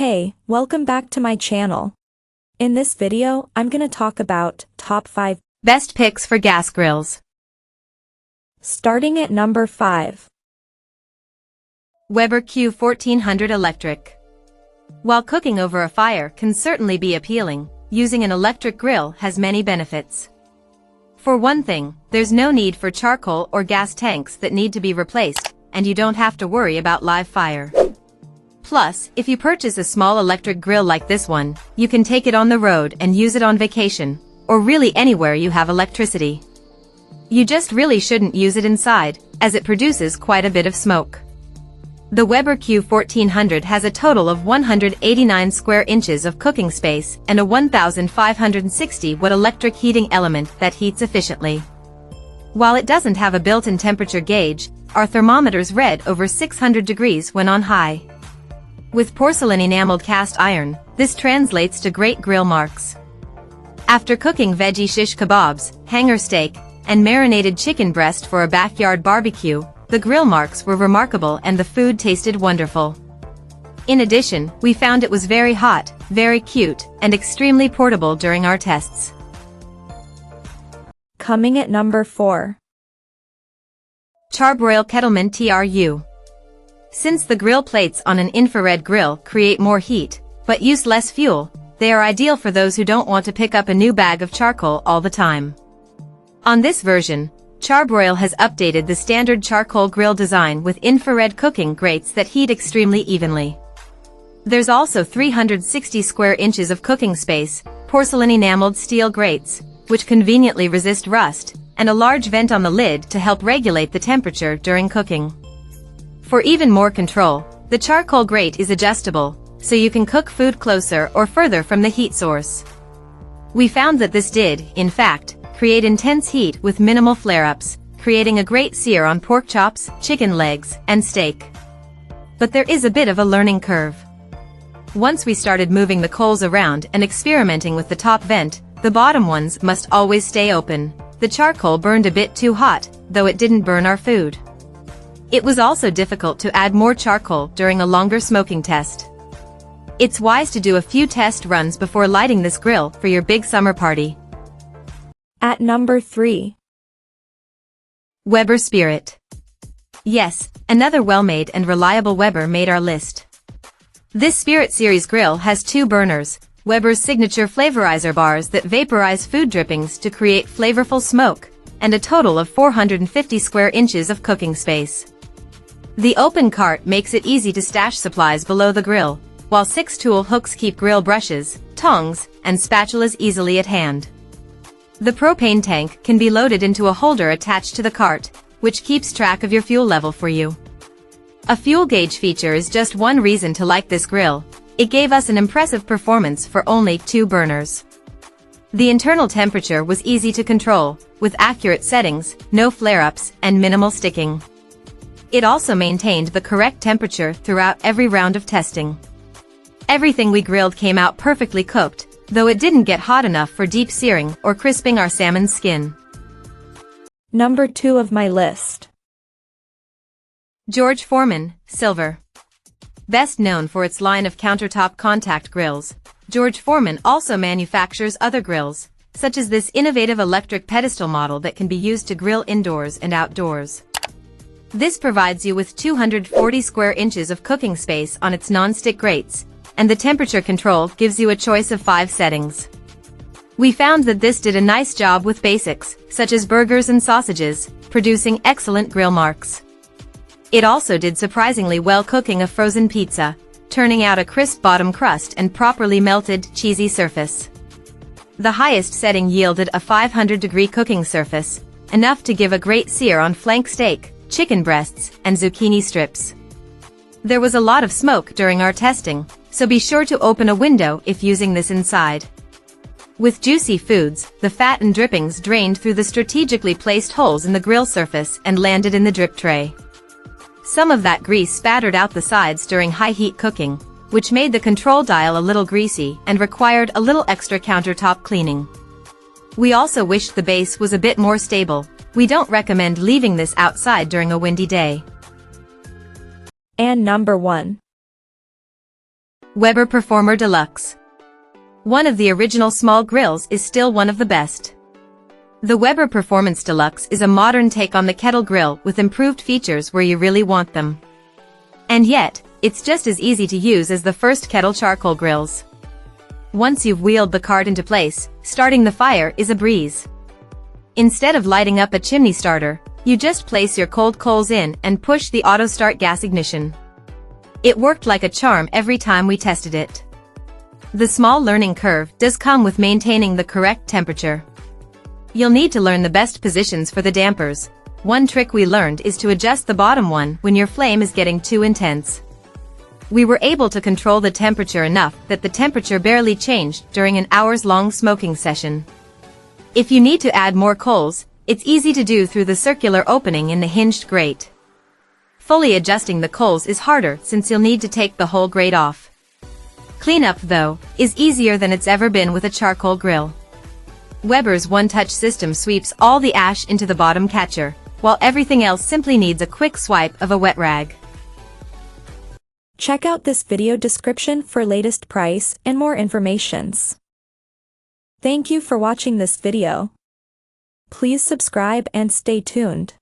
Hey, welcome back to my channel. In this video, I'm gonna talk about top 5 best picks for gas grills. Starting at number 5. Weber Q1400 Electric. While cooking over a fire can certainly be appealing, using an electric grill has many benefits. For one thing, there's no need for charcoal or gas tanks that need to be replaced, and you don't have to worry about live fire. Plus, if you purchase a small electric grill like this one, you can take it on the road and use it on vacation, or really anywhere you have electricity. You just really shouldn't use it inside, as it produces quite a bit of smoke. The Weber Q1400 has a total of 189 square inches of cooking space and a 1560 watt electric heating element that heats efficiently. While it doesn't have a built-in temperature gauge, our thermometers read over 600 degrees when on high. With porcelain enameled cast iron, this translates to great grill marks. After cooking veggie shish kebabs, hanger steak, and marinated chicken breast for a backyard barbecue, the grill marks were remarkable and the food tasted wonderful. In addition, we found it was very hot, very cute, and extremely portable during our tests. Coming at number 4. CharBroil Kettleman Tru. Since the grill plates on an infrared grill create more heat, but use less fuel, they are ideal for those who don't want to pick up a new bag of charcoal all the time. On this version, CharBroil has updated the standard charcoal grill design with infrared cooking grates that heat extremely evenly. There's also 360 square inches of cooking space, porcelain enameled steel grates, which conveniently resist rust, and a large vent on the lid to help regulate the temperature during cooking. For even more control, the charcoal grate is adjustable, so you can cook food closer or further from the heat source. We found that this did, in fact, create intense heat with minimal flare-ups, creating a great sear on pork chops, chicken legs, and steak. But there is a bit of a learning curve. Once we started moving the coals around and experimenting with the top vent, the bottom ones must always stay open. The charcoal burned a bit too hot, though it didn't burn our food. It was also difficult to add more charcoal during a longer smoking test. It's wise to do a few test runs before lighting this grill for your big summer party. At number 3. Weber Spirit. Yes, another well-made and reliable Weber made our list. This Spirit series grill has 2 burners, Weber's signature flavorizer bars that vaporize food drippings to create flavorful smoke, and a total of 450 square inches of cooking space. The open cart makes it easy to stash supplies below the grill, while 6 tool hooks keep grill brushes, tongs, and spatulas easily at hand. The propane tank can be loaded into a holder attached to the cart, which keeps track of your fuel level for you. A fuel gauge feature is just one reason to like this grill. It gave us an impressive performance for only 2 burners. The internal temperature was easy to control, with accurate settings, no flare-ups, and minimal sticking. It also maintained the correct temperature throughout every round of testing. Everything we grilled came out perfectly cooked, though it didn't get hot enough for deep searing or crisping our salmon's skin. Number 2 of my list. Foreman, Silver. Best known for its line of countertop contact grills, Foreman also manufactures other grills, such as this innovative electric pedestal model that can be used to grill indoors and outdoors. This provides you with 240 square inches of cooking space on its non-stick grates, and the temperature control gives you a choice of 5 settings. We found that this did a nice job with basics, such as burgers and sausages, producing excellent grill marks. It also did surprisingly well cooking a frozen pizza, turning out a crisp bottom crust and properly melted, cheesy surface. The highest setting yielded a 500-degree cooking surface, enough to give a great sear on flank steak, chicken breasts, and zucchini strips. There was a lot of smoke during our testing, so be sure to open a window if using this inside. With juicy foods, the fat and drippings drained through the strategically placed holes in the grill surface and landed in the drip tray. Some of that grease spattered out the sides during high-heat cooking, which made the control dial a little greasy and required a little extra countertop cleaning. We also wished the base was a bit more stable. We don't recommend leaving this outside during a windy day. And number 1. Weber Performer Deluxe. One of the original small grills is still one of the best. The Weber Performance Deluxe is a modern take on the kettle grill with improved features where you really want them. And yet, it's just as easy to use as the first kettle charcoal grills. Once you've wheeled the cart into place, starting the fire is a breeze. Instead of lighting up a chimney starter, you just place your cold coals in and push the auto start gas ignition. It worked like a charm every time we tested it. The small learning curve does come with maintaining the correct temperature. You'll need to learn the best positions for the dampers. One trick we learned is to adjust the bottom one when your flame is getting too intense. We were able to control the temperature enough that the temperature barely changed during an hours-long smoking session. If you need to add more coals, it's easy to do through the circular opening in the hinged grate. Fully adjusting the coals is harder since you'll need to take the whole grate off. Cleanup, though, is easier than it's ever been with a charcoal grill. Weber's one-touch system sweeps all the ash into the bottom catcher, while everything else simply needs a quick swipe of a wet rag. Check out this video description for latest price and more informations. Thank you for watching this video. Please subscribe and stay tuned.